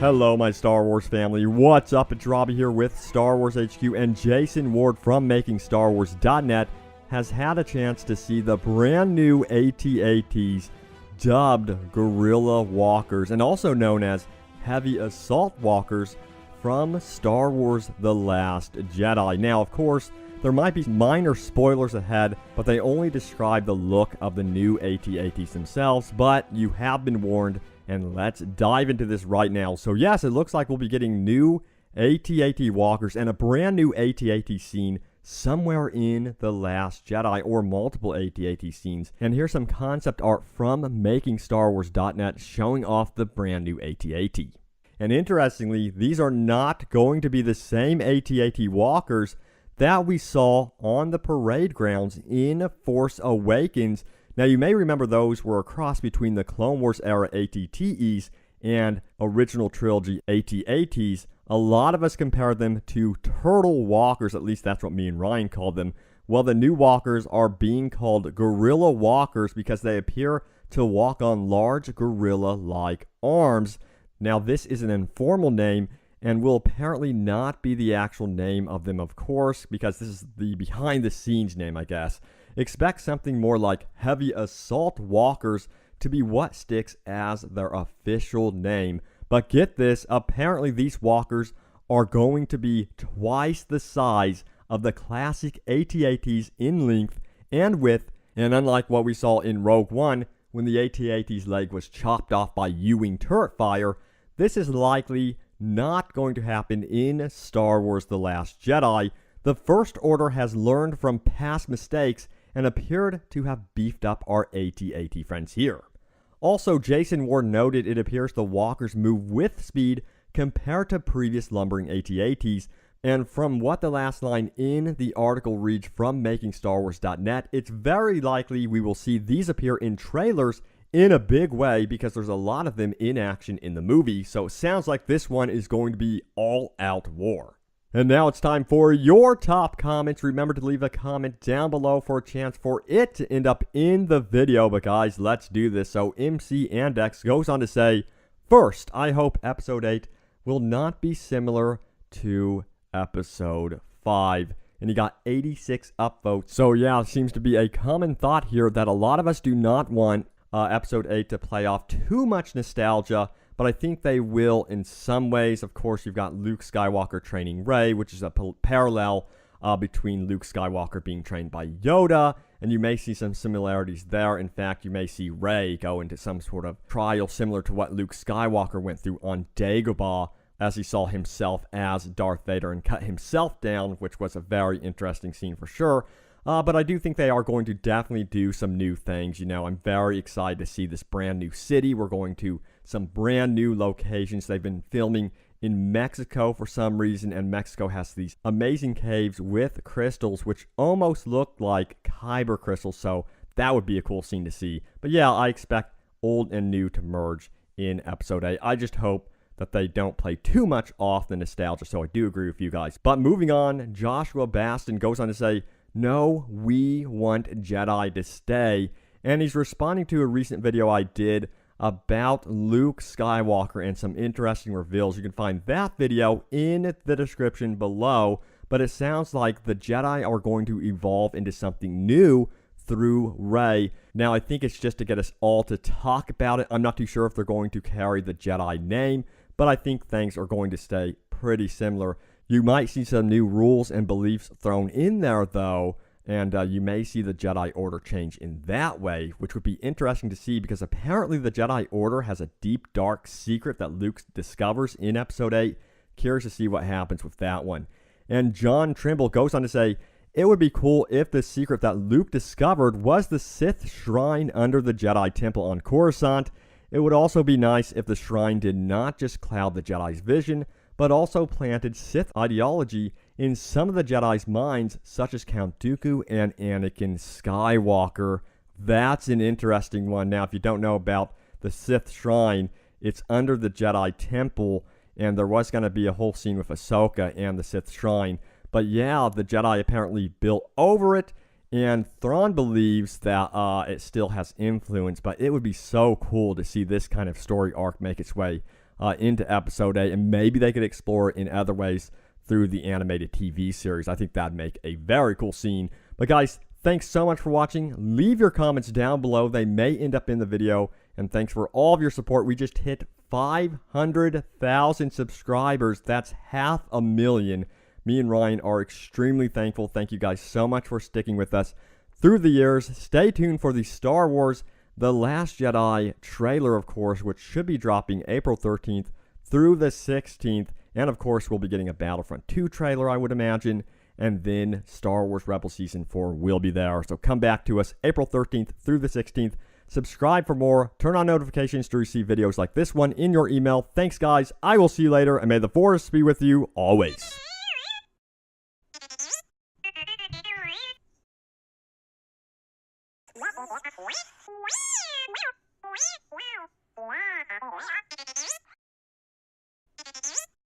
Hello, my Star Wars family. What's up? It's Robbie here with Star Wars HQ, and Jason Ward from MakingStarWars.net has had a chance to see the brand new AT-ATs dubbed Guerrilla Walkers, and also known as Heavy Assault Walkers from Star Wars The Last Jedi. Now, of course, there might be minor spoilers ahead, but they only describe the look of the new AT-ATs themselves, but you have been warned. And let's dive into this right now. So yes, it looks like we'll be getting new AT-AT walkers and a brand new AT-AT scene somewhere in The Last Jedi, or multiple AT-AT scenes. And here's some concept art from MakingStarWars.net showing off the brand new AT-AT. And interestingly, these are not going to be the same AT-AT walkers that we saw on the parade grounds in Force Awakens. Now, you may remember those were a cross between the Clone Wars era AT-TEs and original trilogy AT-ATs. A lot of us compared them to turtle walkers, at least that's what me and Ryan called them. Well, the new walkers are being called Guerrilla Walkers because they appear to walk on large gorilla-like arms. Now, this is an informal name and will apparently not be the actual name of them, of course, because this is the behind-the-scenes name, I guess. Expect something more like Heavy Assault Walkers to be what sticks as their official name. But get this, apparently these walkers are going to be twice the size of the classic AT-ATs in length and width, and unlike what we saw in Rogue One when the AT-AT's leg was chopped off by U-wing turret fire, this is likely not going to happen in Star Wars The Last Jedi. The First Order has learned from past mistakes and appeared to have beefed up our AT-AT friends here. Also, Jason Ward noted it appears the walkers move with speed compared to previous lumbering AT-ATs, and from what the last line in the article reads from MakingStarWars.net, it's very likely we will see these appear in trailers in a big way because there's a lot of them in action in the movie, so it sounds like this one is going to be all-out war. And now it's time for your top comments. Remember to leave a comment down below for a chance for it to end up in the video. But guys, let's do this. So MC Andex goes on to say, first, I hope Episode 8 will not be similar to Episode 5. And he got 86 upvotes. So yeah, it seems to be a common thought here that a lot of us do not want Episode 8 to play off too much nostalgia, but I think they will in some ways. Of course, you've got Luke Skywalker training Rey, which is a parallel between Luke Skywalker being trained by Yoda, and you may see some similarities there. In fact, you may see Rey go into some sort of trial similar to what Luke Skywalker went through on Dagobah as he saw himself as Darth Vader and cut himself down, which was a very interesting scene for sure. But I do think they are going to definitely do some new things. You know, I'm very excited to see this brand new city. We're going to some brand new locations. They've been filming in Mexico for some reason, and Mexico has these amazing caves with crystals, which almost look like kyber crystals, so that would be a cool scene to see. But yeah, I expect old and new to merge in Episode 8. I just hope that they don't play too much off the nostalgia, so I do agree with you guys. But moving on, Joshua Baston goes on to say, no, we want Jedi to stay. And he's responding to a recent video I did about Luke Skywalker and some interesting reveals. You can find that video in the description below. But it sounds like the Jedi are going to evolve into something new through Rey. Now, I think it's just to get us all to talk about it. I'm not too sure if they're going to carry the Jedi name, but I think things are going to stay pretty similar. You might see some new rules and beliefs thrown in there, though, and you may see the Jedi Order change in that way, which would be interesting to see because apparently the Jedi Order has a deep, dark secret that Luke discovers in Episode 8. Curious to see what happens with that one. And John Trimble goes on to say, it would be cool if the secret that Luke discovered was the Sith Shrine under the Jedi Temple on Coruscant. It would also be nice if the shrine did not just cloud the Jedi's vision, but also planted Sith ideology in some of the Jedi's minds, such as Count Dooku and Anakin Skywalker. That's an interesting one. Now, if you don't know about the Sith Shrine, it's under the Jedi Temple, and there was going to be a whole scene with Ahsoka and the Sith Shrine. But yeah, the Jedi apparently built over it, and Thrawn believes that it still has influence, but it would be so cool to see this kind of story arc make its way into Episode 8, and maybe they could explore it in other ways through the animated TV series. I think that'd make a very cool scene. But guys, thanks so much for watching. Leave your comments down below. They may end up in the video. And thanks for all of your support. We just hit 500,000 subscribers. That's 500,000. Me and Ryan are extremely thankful. Thank you guys so much for sticking with us through the years. Stay tuned for the Star Wars The Last Jedi trailer, of course, which should be dropping April 13th through the 16th. And of course, we'll be getting a Battlefront 2 trailer, I would imagine. And then Star Wars Rebels Season 4 will be there. So come back to us April 13th through the 16th. Subscribe for more. Turn on notifications to receive videos like this one in your email. Thanks, guys. I will see you later, and may the Force be with you always.